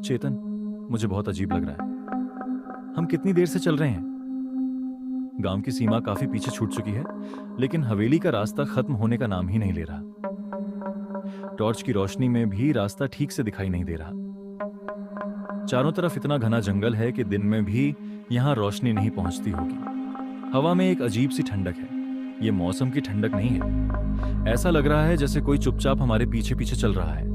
चेतन, मुझे बहुत अजीब लग रहा है। हम कितनी देर से चल रहे हैं? गांव की सीमा काफी पीछे छूट चुकी है, लेकिन हवेली का रास्ता खत्म होने का नाम ही नहीं ले रहा। टॉर्च की रोशनी में भी रास्ता ठीक से दिखाई नहीं दे रहा। चारों तरफ इतना घना जंगल है कि दिन में भी यहां रोशनी नहीं पहुंचती होगी। हवा में एक अजीब सी ठंडक है। ये मौसम की ठंडक नहीं है। ऐसा लग रहा है जैसे कोई चुपचाप हमारे पीछे पीछे चल रहा है।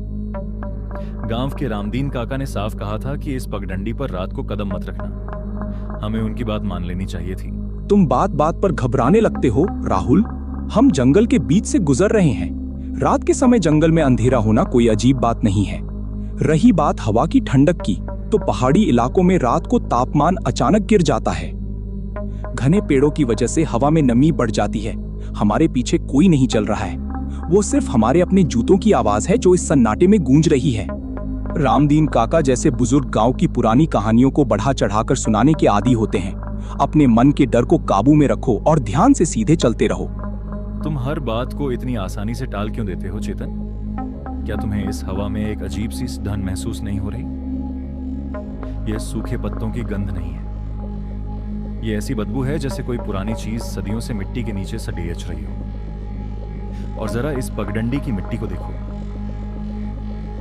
गांव के रामदीन काका ने साफ कहा था कि इस पगडंडी पर रात को कदम मत रखना। हमें उनकी बात मान लेनी चाहिए थी। तुम बात बात पर घबराने लगते हो राहुल। हम जंगल के बीच से गुजर रहे हैं। रात के समय जंगल में अंधेरा होना कोई अजीब बात नहीं है। रही बात हवा की ठंडक की, तो पहाड़ी इलाकों में रात को तापमान अचानक गिर जाता है। घने पेड़ों की वजह से हवा में नमी बढ़ जाती है। हमारे पीछे कोई नहीं चल रहा है। वो सिर्फ हमारे अपने जूतों की आवाज है जो इस सन्नाटे में गूंज रही है। रामदीन काका जैसे बुजुर्ग गांव की पुरानी कहानियों को बढ़ा चढ़ाकर सुनाने के आदी होते हैं। अपने मन के डर को काबू में रखो और ध्यान से सीधे चलते रहो। तुम हर बात को इतनी आसानी से टाल क्यों देते हो चेतन? क्या तुम्हें इस हवा में एक अजीब सी सिसधन महसूस नहीं हो रही? यह सूखे पत्तों की गंध नहीं है। यह ऐसी बदबू है जैसे कोई पुरानी चीज सदियों से मिट्टी के नीचे सडेच रही हो। और जरा इस पगडंडी की मिट्टी को देखो।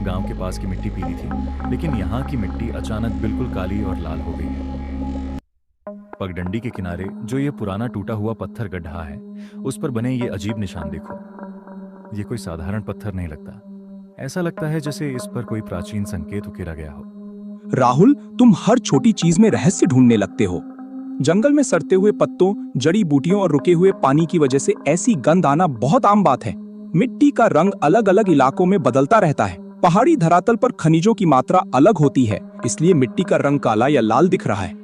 गांव के पास की मिट्टी पीली थी, लेकिन यहाँ की मिट्टी अचानक बिल्कुल काली और लाल हो गई है। पगडंडी के किनारे जो ये पुराना टूटा हुआ पत्थर गड्ढा है, उस पर बने ये अजीब निशान देखो। ये कोई साधारण पत्थर नहीं लगता। ऐसा लगता है जैसे इस पर कोई प्राचीन संकेत उकेरा गया हो। राहुल, तुम हर छोटी चीज में रहस्य ढूंढने लगते हो। जंगल में सड़ते हुए पत्तों, जड़ी बूटियों और रुके हुए पानी की वजह से ऐसी गंध आना बहुत आम बात है। मिट्टी का रंग अलग अलग इलाकों में बदलता रहता है। पहाड़ी धरातल पर खनिजों की मात्रा अलग होती है, इसलिए मिट्टी का रंग काला या लाल दिख रहा है।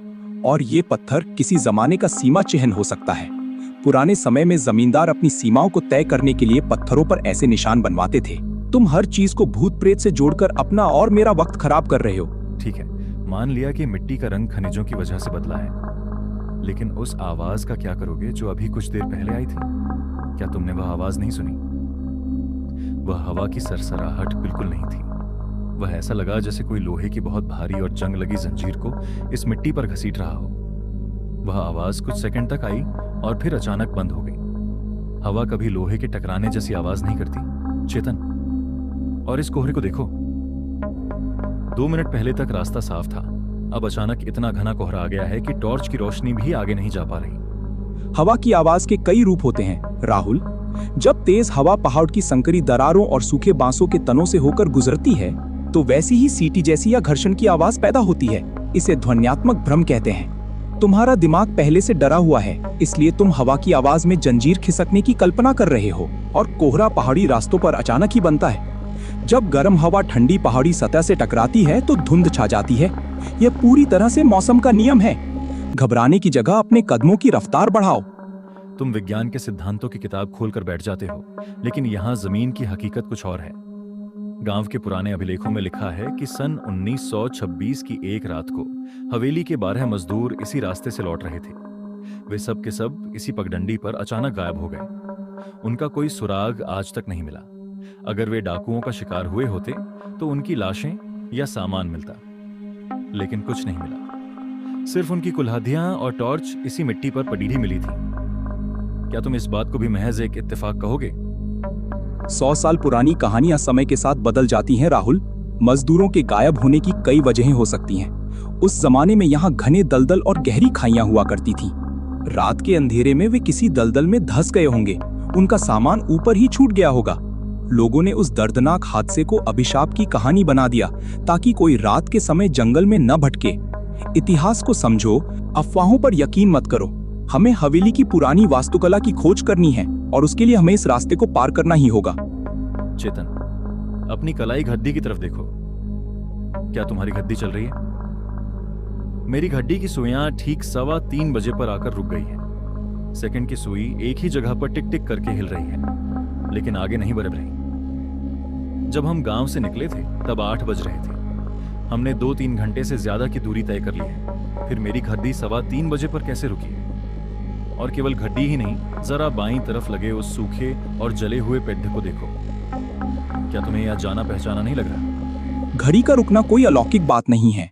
और ये पत्थर किसी जमाने का सीमा चिन्ह हो सकता है। पुराने समय में जमींदार अपनी सीमाओं को तय करने के लिए पत्थरों पर ऐसे निशान बनवाते थे। तुम हर चीज को भूत प्रेत से जोड़कर अपना और मेरा वक्त खराब कर रहे हो। ठीक है, मान लिया कि मिट्टी का रंग खनिजों की वजह से बदला है, लेकिन उस आवाज का क्या करोगे जो अभी कुछ देर पहले आई थी? क्या तुमने वह आवाज नहीं सुनी? वह हवा की सरसराहट बिल्कुल नहीं थी। वह ऐसा लगा जैसे कोई लोहे की बहुत भारी और जंग लगी जंजीर को इस मिट्टी पर घसीट रहा हो। वह आवाज कुछ सेकंड तक आई और फिर अचानक बंद हो गई। हवा कभी लोहे के टकराने जैसी आवाज नहीं करती चेतन। और इस कोहरे को देखो। 2 मिनट पहले तक रास्ता साफ था, अब अचानक इतना घना कोहरा आ गया है कि टॉर्च की रोशनी भी आगे नहीं जा पा रही। हवा की आवाज के कई रूप होते हैं राहुल। जब तेज हवा पहाड़ की संकरी दरारों और सूखे बांसों के तनों से होकर गुजरती है, तो वैसी ही सीटी जैसी या घर्षण की आवाज पैदा होती है। इसे ध्वन्यात्मक भ्रम कहते हैं। तुम्हारा दिमाग पहले से डरा हुआ है, इसलिए तुम हवा की आवाज में जंजीर खिसकने की कल्पना कर रहे हो। और कोहरा पहाड़ी रास्तों पर अचानक ही बनता है। जब गर्म हवा ठंडी पहाड़ी सतह से टकराती है तो धुंध छा जाती है। यह पूरी तरह से मौसम का नियम है। घबराने की जगह अपने कदमों की रफ्तार बढ़ाओ। तुम विज्ञान के सिद्धांतों की किताब खोलकर बैठ जाते हो, लेकिन यहाँ जमीन की हकीकत कुछ और है। गांव के पुराने अभिलेखों में लिखा है कि सन 1926 की एक रात को हवेली के 12 मजदूर इसी रास्ते से लौट रहे थे। वे सब के सब इसी पगडंडी पर अचानक गायब हो गए। उनका कोई सुराग आज तक नहीं मिला। अगर वे डाकुओं का शिकार हुए होते तो उनकी लाशें या सामान मिलता, लेकिन कुछ नहीं मिला। सिर्फ उनकी कुल्हादियां और टॉर्च इसी मिट्टी पर पड़ी मिली थी। क्या तुम इस बात को भी महज एक इत्तेफाक कहोगे? 100 साल पुरानी कहानियां समय के साथ बदल जाती हैं राहुल। मजदूरों के गायब होने की कई वजहें हो सकती हैं। उस जमाने में यहाँ घने दलदल और गहरी खाइयां हुआ करती थीं। रात के अंधेरे में वे किसी दलदल में धंस गए होंगे। उनका सामान ऊपर ही छूट गया होगा। लोगों ने उस दर्दनाक हादसे को अभिशाप की कहानी बना दिया ताकि कोई रात के समय जंगल में न भटके। इतिहास को समझो, अफवाहों पर यकीन मत करो। हमें हवेली की पुरानी वास्तुकला की खोज करनी है और उसके लिए हमें इस रास्ते को पार करना ही होगा। चेतन, अपनी कलाई घड्डी की तरफ देखो। क्या तुम्हारी घड्डी चल रही है? मेरी घड्डी की सुइयां ठीक 3:15 बजे पर आकर रुक गई है। सेकंड की सुई एक ही जगह पर टिक टिक करके हिल रही है, लेकिन आगे नहीं बढ़ रही। जब हम गांव से निकले थे तब 8 बज रहे थे। हमने 2-3 घंटे से ज्यादा की दूरी तय कर ली है। फिर मेरी घड्डी 3:15 बजे पर कैसे रुकी? और केवल घड्डी ही नहीं, जरा बाईं तरफ लगे उस सूखे और जले हुए पेड़ को देखो। क्या तुम्हें यह जाना पहचाना नहीं लग रहा? घड़ी का रुकना कोई अलौकिक बात नहीं है।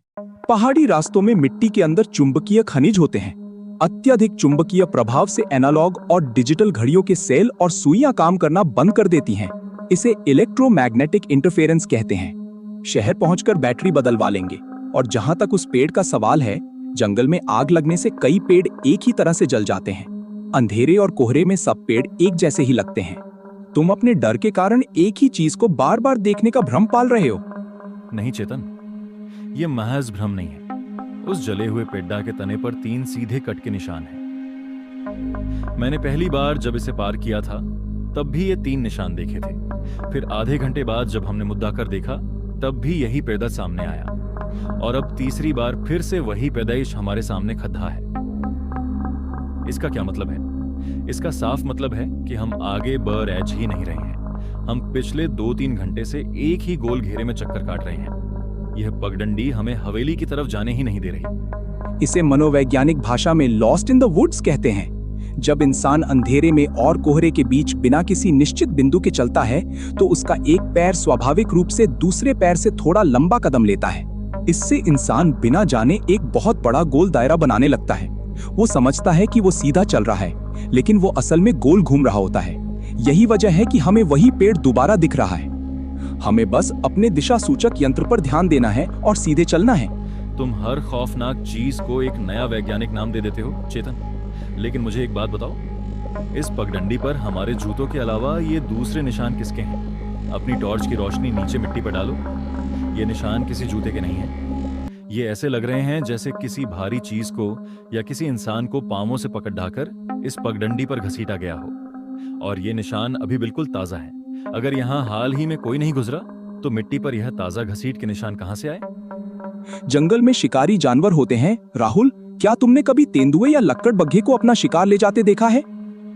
पहाड़ी रास्तों में मिट्टी के अंदर चुंबकीय खनिज होते हैं। अत्यधिक चुंबकीय प्रभाव से एनालॉग और डिजिटल घड़ियों के सेल और सुइयां काम करना बंद कर देती हैं। इसे इलेक्ट्रोमैग्नेटिक इंटरफेरेंस कहते हैं। शहर पहुंचकर बैटरी बदलवा लेंगे। और जहां तक उस पेड़ का सवाल है, जंगल में आग लगने से कई पेड़ एक ही तरह से जल जाते हैं। अंधेरे और कोहरे में सब पेड़ एक जैसे ही लगते हैं। तुम अपने डर के कारण एक ही चीज को बार बार देखने का भ्रम पाल रहे हो। नहीं चेतन, ये महज भ्रम नहीं है। उस जले हुए पेड्डा के तने पर 3 सीधे कट के निशान हैं। मैंने पहली बार जब इसे पार किया था तब भी ये 3 निशान देखे थे। फिर आधे घंटे बाद जब हमने मुद्दा कर देखा तब भी यही पेड्डा सामने आया। और अब तीसरी बार फिर से वही पैदाइश हमारे सामने खड़ा है। इसका क्या मतलब है? इसका साफ मतलब है कि हम आगे बढ़ एज ही नहीं रहे हैं। हम पिछले 2-3 घंटे से एक ही गोल घेरे में चक्कर काट रहे हैं। यह पगडंडी हमें हवेली की तरफ जाने ही नहीं दे रही। इसे मनोवैज्ञानिक भाषा में लॉस्ट इन द वुड्स कहते हैं। जब इंसान अंधेरे में और कोहरे के बीच बिना किसी निश्चित बिंदु के चलता है तो उसका एक पैर स्वाभाविक रूप से दूसरे पैर से थोड़ा लंबा कदम लेता है। इससे इंसान बिना जाने एक बहुत बड़ा गोल दायरा बनाने लगता है। वो समझता है कि वो सीधा चल रहा है, लेकिन वो असल में गोल घूम रहा होता है। यही वजह है कि हमें वही पेड़ दोबारा दिख रहा है। हमें बस अपने दिशा सूचक यंत्र पर ध्यान देना है और सीधे चलना है। तुम हर खौफनाक चीज को एक नया वैज्ञानिक नाम दे देते हो चेतन। लेकिन मुझे एक बात बताओ, इस पगडंडी पर हमारे जूतों के अलावा ये दूसरे निशान किसके हैं? अपनी टॉर्च की रोशनी नीचे मिट्टी पर डालो। ये निशान किसी जूते के नहीं हैं। ये ऐसे लग रहे हैं जैसे किसी भारी चीज को या किसी इंसान को पांवों से पकड़ ढाकर इस पगडंडी पर घसीटा गया हो। और ये निशान अभी बिल्कुल ताजा है। अगर यहाँ हाल ही में कोई नहीं गुजरा तो मिट्टी पर यह ताजा घसीट के निशान कहां से आए? जंगल में शिकारी जानवर होते हैं राहुल। क्या तुमने कभी तेंदुए या लक्कड़बग्घे को अपना शिकार ले जाते देखा है?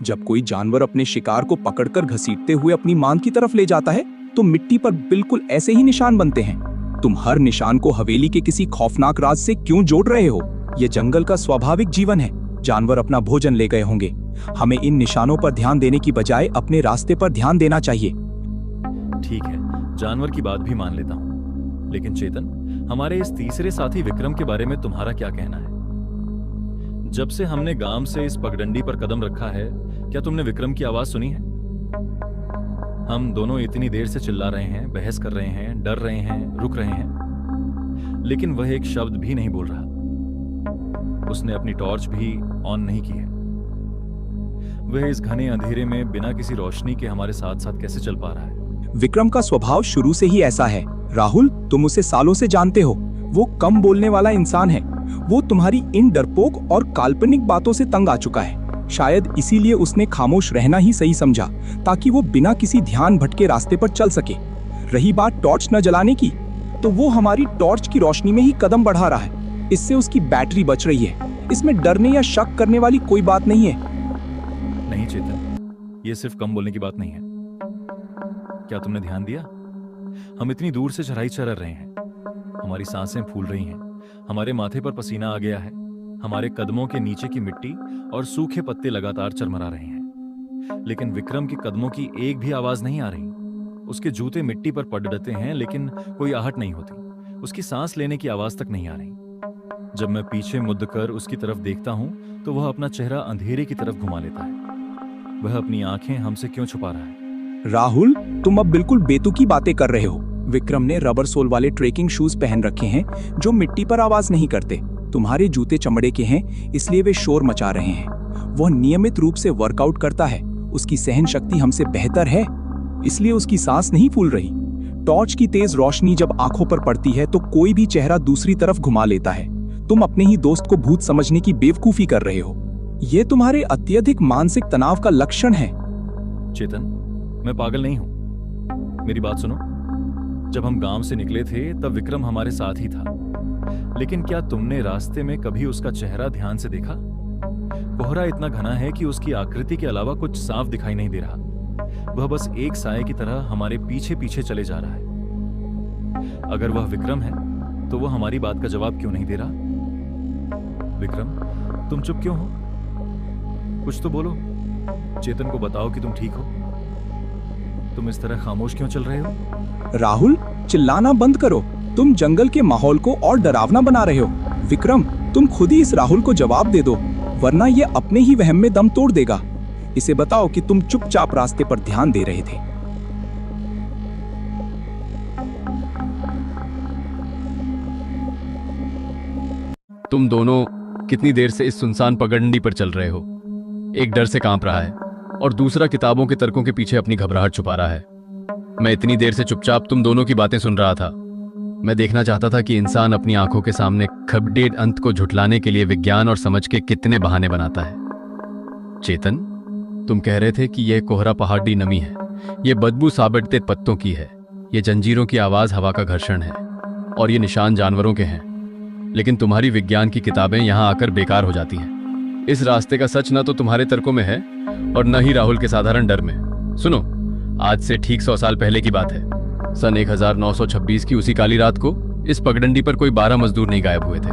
जब कोई जानवर अपने शिकार को पकड़कर घसीटते हुए अपनी मांग की तरफ ले जाता है तो मिट्टी पर बिल्कुल ऐसे ही निशान बनते हैं। तुम हर निशान को हवेली के किसी खौफनाक राज से क्यों जोड़ रहे हो? ये जंगल का स्वाभाविक जीवन है। जानवर अपना भोजन ले गए होंगे। हमें इन निशानों पर ध्यान देने की बजाय अपने रास्ते पर ध्यान देना चाहिए। ठीक है, जानवर की बात भी मान लेता हूं। लेकिन चेतन, हमारे इस तीसरे साथी विक्रम के बारे में तुम्हारा क्या कहना है? जब से हमने गांव से इस पगडंडी पर कदम रखा है, क्या तुमने विक्रम की आवाज सुनी है? हम दोनों इतनी देर से चिल्ला रहे हैं, बहस कर रहे हैं, डर रहे हैं, रुक रहे हैं, लेकिन वह एक शब्द भी नहीं बोल रहा। उसने अपनी टॉर्च भी ऑन नहीं की है। वह इस घने अंधेरे में बिना किसी रोशनी के हमारे साथ साथ कैसे चल पा रहा है? विक्रम का स्वभाव शुरू से ही ऐसा है राहुल। तुम उसे सालों से जानते हो। वो कम बोलने वाला इंसान है। वो तुम्हारी इन डरपोक और काल्पनिक बातों से तंग आ चुका है। शायद इसीलिए उसने खामोश रहना ही सही समझा, ताकि वो बिना किसी ध्यान भटके रास्ते पर चल सके। रही बात टॉर्च न जलाने की, तो वो हमारी टॉर्च की रोशनी में ही कदम बढ़ा रहा है। इससे उसकी बैटरी बच रही है। इसमें डरने या शक करने वाली कोई बात नहीं है। नहीं चेतन, ये सिर्फ कम बोलने की बात नहीं है। क्या तुमने ध्यान दिया? हम इतनी दूर से चढ़ाई चढ़ रहे हैं। हमारी सांसें फूल रही हैं। हमारे माथे पर पसीना आ गया है। हमारे कदमों के नीचे की मिट्टी और सूखे पत्ते लगातार चरमरा रहे हैं। लेकिन विक्रम के कदमों की एक भी आवाज नहीं आ रही। उसके जूते मिट्टी पर पड़ डरते हैं, लेकिन कोई आहट नहीं होती। उसकी सांस लेने की आवाज तक नहीं आ रही। जब मैं पीछे मुड़कर उसकी तरफ देखता हूं तो वह अपना चेहरा अंधेरे की तरफ घुमा लेता है। वह अपनी आंखें हमसे क्यों छुपा रहा है? राहुल, तुम अब बिल्कुल बेतुकी बातें कर रहे हो। विक्रम ने रबर सोल वाले ट्रेकिंग शूज पहन रखे हैं जो मिट्टी पर आवाज नहीं करते। तुम्हारे जूते चमड़े के हैं, इसलिए वे शोर मचा रहे हैं। वह नियमित रूप से वर्कआउट करता है। उसकी सहन शक्ति हमसे बेहतर है, इसलिए उसकी सांस नहीं फूल रही। टॉर्च की तेज रोशनी जब आंखों पर पड़ती है तो कोई भी चेहरा दूसरी तरफ घुमा लेता है। तुम अपने ही दोस्त को भूत समझने की बेवकूफी कर रहे हो। यह तुम्हारे अत्यधिक मानसिक तनाव का लक्षण है। चेतन, मैं पागल नहीं हूं। मेरी बात सुनो। जब हम गांव से निकले थे तब विक्रम हमारे साथ ही था। लेकिन क्या तुमने रास्ते में कभी उसका चेहरा ध्यान से देखा? कोहरा इतना घना है कि उसकी आकृति के अलावा कुछ साफ दिखाई नहीं दे रहा। वह बस एक साए की तरह हमारे पीछे पीछे चले जा रहा है। अगर वह विक्रम है तो वह हमारी बात का जवाब क्यों नहीं दे रहा? विक्रम, तुम चुप क्यों हो? कुछ तो बोलो। चेतन को बताओ कि तुम ठीक हो। तुम इस तरह खामोश क्यों चल रहे हो? राहुल, चिल्लाना बंद करो। तुम जंगल के माहौल को और डरावना बना रहे हो। विक्रम, तुम खुद ही इस राहुल को जवाब दे दो, वरना ये अपने ही वहम में दम तोड़ देगा। इसे बताओ कि तुम चुपचाप रास्ते पर ध्यान दे रहे थे। तुम दोनों कितनी देर से इस सुनसान पगडंडी पर चल रहे हो? एक डर से कांप रहा है और दूसरा किताबों के तर्कों के पीछे अपनी घबराहट छुपा रहा है। मैं इतनी देर से चुपचाप तुम दोनों की बातें सुन रहा था। मैं देखना चाहता था कि इंसान अपनी आंखों के सामने खबडेड अंत को झुठलाने के लिए विज्ञान और समझ के कितने बहाने बनाता है। चेतन, तुम कह रहे थे कि यह कोहरा पहाड़ी नमी है, ये बदबू साबड़ते पत्तों की है, ये जंजीरों की आवाज हवा का घर्षण है और ये निशान जानवरों के हैं। लेकिन तुम्हारी विज्ञान की किताबें यहां आकर बेकार हो जाती हैं। इस रास्ते का सच न तो तुम्हारे तर्कों में है और न ही राहुल के साधारण डर में। सुनो, आज से ठीक 100 साल पहले की बात है। सन 1926 की उसी काली रात को इस पगडंडी पर कोई 12 मजदूर नहीं गायब हुए थे।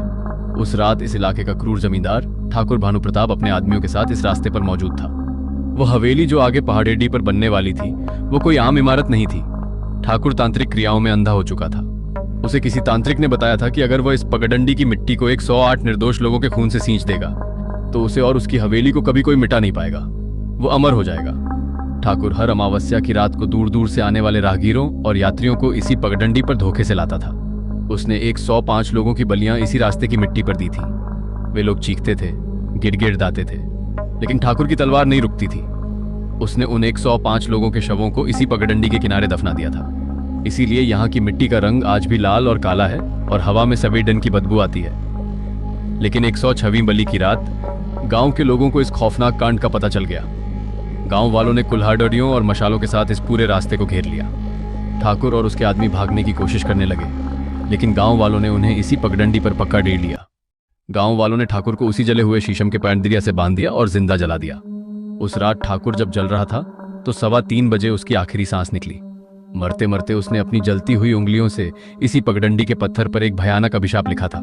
उस रात इस इलाके का क्रूर जमींदार ठाकुर भानु प्रताप अपने आदमियों के साथ इस रास्ते पर मौजूद था। वो हवेली जो आगे पहाड़ेडी पर बनने वाली थी, वो कोई आम इमारत नहीं थी। ठाकुर तांत्रिक क्रियाओं में अंधा हो चुका था। उसे किसी तांत्रिक ने बताया था कि अगर वह इस पगडंडी की मिट्टी को 108 निर्दोष लोगों के खून से सींच देगा तो उसे और उसकी हवेली को कभी कोई मिटा नहीं पाएगा, वो अमर हो जाएगा। ठाकुर हर अमावस्या की रात को दूर दूर से आने वाले राहगीरों और यात्रियों को इसी पगडंडी पर धोखे से लाता था। उसने 105 लोगों की बलियां इसी रास्ते की मिट्टी पर दी थी। वे लोग चीखते थे, गिड़गिड़ाते थे, लेकिन ठाकुर की तलवार नहीं रुकती थी। उसने उन 105 लोगों के शवों को इसी पगडंडी के किनारे दफना दिया था। इसीलिए यहाँ की मिट्टी का रंग आज भी लाल और काला है और हवा में सवेडन की बदबू आती है। लेकिन 106वीं बलि की रात गांव के लोगों को इस खौफनाक कांड का पता चल गया। गांव वालों ने कुल्हाड़ियों और मशालों के साथ इस पूरे रास्ते को घेर लिया। ठाकुर और उसके आदमी भागने की कोशिश करने लगे, लेकिन गांव वालों ने उन्हें इसी पगडंडी पर पक्का डेढ़ लिया। गांव वालों ने ठाकुर को उसी जले हुए शीशम के पैंदरिया से बांध दिया और जिंदा जला दिया। उस रात ठाकुर जब जल रहा था तो 3:15 बजे उसकी आखिरी सांस निकली। मरते मरते उसने अपनी जलती हुई उंगलियों से इसी पगडंडी के पत्थर पर एक भयानक अभिशाप लिखा था।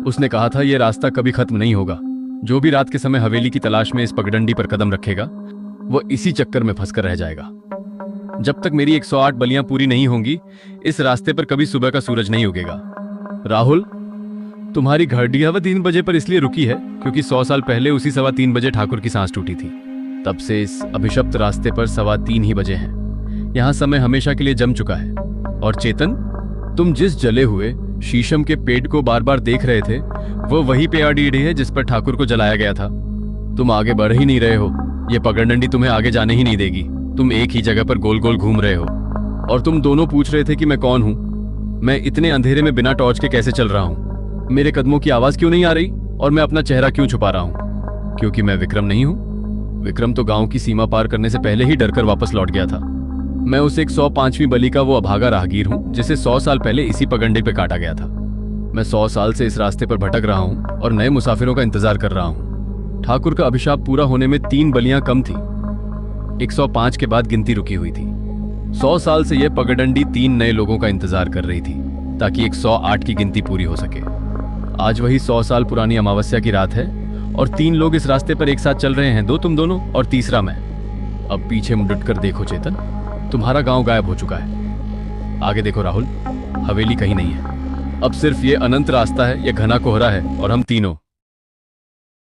उसने कहा था, यह रास्ता कभी खत्म नहीं होगा। जो भी रात के समय हवेली की तलाश में इस पगडंडी पर कदम रखेगा वो इसी चक्कर में फंसकर रह जाएगा। जब तक मेरी 108 बलियां पूरी नहीं होंगी, इस रास्ते पर कभी सुबह का सूरज नहीं उगेगा। राहुल, तुम्हारी घड़ी हवा 3 बजे पर इसलिए रुकी है क्योंकि 100 साल पहले उसी 3:15 बजे ठाकुर की सांस टूटी थी। तब से इस अभिशप्त रास्ते पर 3:15 ही बजे हैं। यहाँ समय हमेशा के लिए जम चुका है। और चेतन, तुम जिस जले हुए शीशम के पेड़ को बार बार देख रहे थे, वो वही पेड़ है जिस पर ठाकुर को जलाया गया था। तुम आगे बढ़ ही नहीं रहे हो। ये पगडंडी तुम्हें आगे जाने ही नहीं देगी। तुम एक ही जगह पर गोल गोल घूम रहे हो। और तुम दोनों पूछ रहे थे कि मैं कौन हूं। मैं इतने अंधेरे में बिना टॉर्च के कैसे चल रहा हूं? मेरे कदमों की आवाज क्यों नहीं आ रही और मैं अपना चेहरा क्यों छुपा रहा हूं? क्योंकि मैं विक्रम नहीं हूं। विक्रम तो गांव की सीमा पार करने से पहले ही डरकर वापस लौट गया था। मैं उस 105वीं बलि का वो अभागा राहगीर हूं जिसे 100 साल पहले इसी पगडंडी पे काटा गया था। मैं 100 साल से इस रास्ते पर भटक रहा हूं और नए मुसाफिरों का इंतजार कर रहा हूं। ठाकुर का अभिशाप पूरा होने में 3 बलियां कम थी। 105 के बाद गिनती रुकी हुई थी। 100 साल से यह पगडंडी 3 नए लोगों का इंतजार कर रही थी ताकि 108 की गिनती पूरी हो सके। आज वही 100 साल पुरानी अमावस्या की रात है और 3 लोग इस रास्ते पर एक साथ चल रहे हैं। 2 तुम दोनों और तीसरा मैं। अब पीछे मुड़ कर देखो चेतन, तुम्हारा गांव गायब हो चुका है। आगे देखो राहुल, हवेली कहीं नहीं है। अब सिर्फ ये अनंत रास्ता है, ये घना कोहरा है और हम तीनों